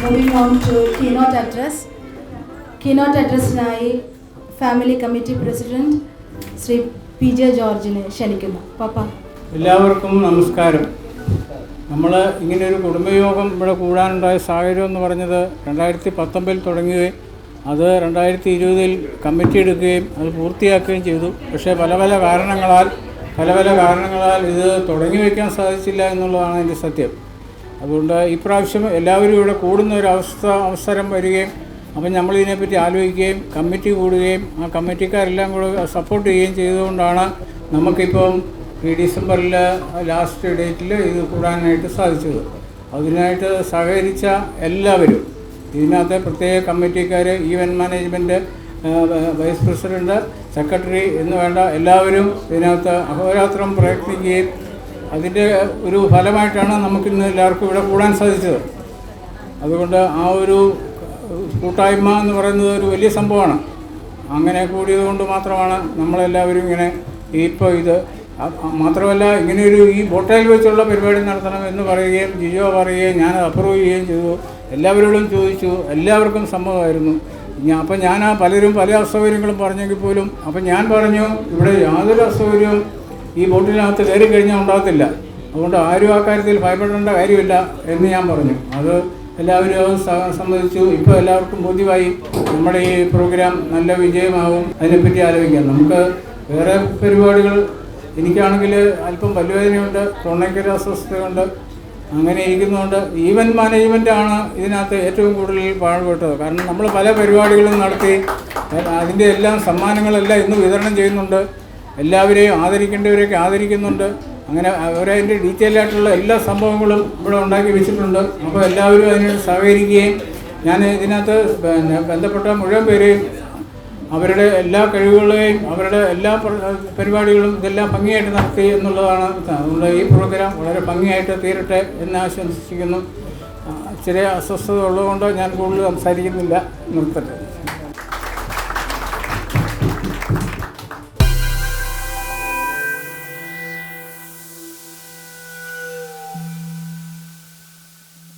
Moving on to keynote address. Keynote addressനായി family committee president Shri PJ ജോർജിനെ ക്ഷണിക്കുന്നു. പാപ്പ. എല്ലാവർക്കും നമസ്കാരം. നമ്മൾ ഇങ്ങനെയൊരു കുടുംബയോഗം ഇവിടെ കൂടാനുണ്ടായ സാഹചര്യം എന്ന് പറഞ്ഞത് 2019 തുടങ്ങുകയും അത് 2020 കമ്മിറ്റി എടുക്കുകയും അത് പൂർത്തിയാക്കുകയും ചെയ്തു. പക്ഷേ പല പല കാരണങ്ങളാൽ ഇത് തുടങ്ങി വയ്ക്കാൻ സാധിച്ചില്ല എന്നുള്ളതാണ് എൻ്റെ സത്യം. അതുകൊണ്ട് ഇപ്രാവശ്യം എല്ലാവരും ഇവിടെ കൂടുന്ന ഒരു അവസരം വരികയും അപ്പം നമ്മളിതിനെപ്പറ്റി ആലോചിക്കുകയും കമ്മിറ്റി കൂടുകയും ആ കമ്മിറ്റിക്കാരെല്ലാം കൂടെ സപ്പോർട്ട് ചെയ്യുകയും ചെയ്തുകൊണ്ടാണ് നമുക്കിപ്പം ഈ ഡിസംബറിൽ ലാസ്റ്റ് ഡേറ്റിൽ ഇത് കൂടാനായിട്ട് സാധിച്ചത്. അതിനായിട്ട് സഹകരിച്ച എല്ലാവരും, ഇതിനകത്തെ പ്രത്യേക കമ്മിറ്റിക്കാർ, event management, vice president, secretary എന്ന് വേണ്ട എല്ലാവരും ഇതിനകത്ത് അഹോരാത്രം പ്രയത്നിക്കുകയും അതിൻ്റെ ഒരു ഫലമായിട്ടാണ് നമുക്കിന്ന് എല്ലാവർക്കും ഇവിടെ കൂടാൻ സാധിച്ചത്. അതുകൊണ്ട് ആ ഒരു കൂട്ടായ്മ എന്ന് പറയുന്നത് ഒരു വലിയ സംഭവമാണ്. അങ്ങനെ കൂടിയത് കൊണ്ട് മാത്രമാണ് നമ്മളെല്ലാവരും ഇങ്ങനെ ഇപ്പോൾ ഇത് മാത്രമല്ല ഇങ്ങനെയൊരു ഈ ബോട്ടയിൽ വെച്ചുള്ള പരിപാടി നടത്തണം എന്ന് പറയുകയും ജിജോ പറയുകയും ഞാനത് അപ്രൂവ് ചെയ്യുകയും ചെയ്തു. എല്ലാവരോടും ചോദിച്ചു, എല്ലാവർക്കും സമ്മതമായിരുന്നു. അപ്പം ഞാൻ പലരും പല അസൗകര്യങ്ങളും പറഞ്ഞെങ്കിൽ പോലും അപ്പം ഞാൻ പറഞ്ഞു ഇവിടെ യാതൊരു അസൗകര്യവും ഈ ബോട്ടിനകത്ത് കയറി കഴിഞ്ഞാൽ ഉണ്ടാകത്തില്ല, അതുകൊണ്ട് ആരും ആ കാര്യത്തിൽ ഭയപ്പെടേണ്ട കാര്യമില്ല എന്ന് ഞാൻ പറഞ്ഞു. അത് എല്ലാവരും സമ്മതിച്ചു. ഇപ്പോൾ എല്ലാവർക്കും ബോധ്യമായി നമ്മുടെ ഈ പ്രോഗ്രാം നല്ല വിജയമാകും. അതിനെപ്പറ്റി ആലോചിക്കാം. നമുക്ക് വേറെ പരിപാടികൾ, എനിക്കാണെങ്കിൽ അല്പം പല്ലുവേദനയുണ്ട്, തൊണ്ടയ്ക്കൊരു അസ്വസ്ഥതയുണ്ട്, അങ്ങനെ ഇരിക്കുന്നതുകൊണ്ട് ഈവൻറ്റ് മാനേജ്മെൻറ്റാണ് ഇതിനകത്ത് ഏറ്റവും കൂടുതൽ പാടുപെട്ടത്. കാരണം നമ്മൾ പല പരിപാടികളും നടത്തി അതിൻ്റെ എല്ലാം സമ്മാനങ്ങളെല്ലാം ഇന്ന് വിതരണം ചെയ്യുന്നുണ്ട്. എല്ലാവരെയും ആദരിക്കേണ്ടവരെയൊക്കെ ആദരിക്കുന്നുണ്ട്. അങ്ങനെ അവരതിൻ്റെ ഡീറ്റെയിൽ ആയിട്ടുള്ള എല്ലാ സംഭവങ്ങളും ഇവിടെ ഉണ്ടാക്കി വെച്ചിട്ടുണ്ട്. അപ്പോൾ എല്ലാവരും അതിന് സഹകരിക്കുകയും ഞാൻ ഇതിനകത്ത് ബന്ധപ്പെട്ട മുഴുവൻ പേരെയും അവരുടെ എല്ലാ കഴിവുകളെയും അവരുടെ എല്ലാ പരിപാടികളും ഇതെല്ലാം ഭംഗിയായിട്ട് നടത്തി എന്നുള്ളതാണ്. അതുകൊണ്ട് ഈ പ്രോഗ്രാം വളരെ ഭംഗിയായിട്ട് തീരട്ടെ എന്ന് ആശംസിക്കുന്നു. ചെറിയ അസ്വസ്ഥത ഉള്ളതുകൊണ്ട് ഞാൻ കൂടുതൽ സംസാരിക്കുന്നില്ല, നിർത്തട്ടെ.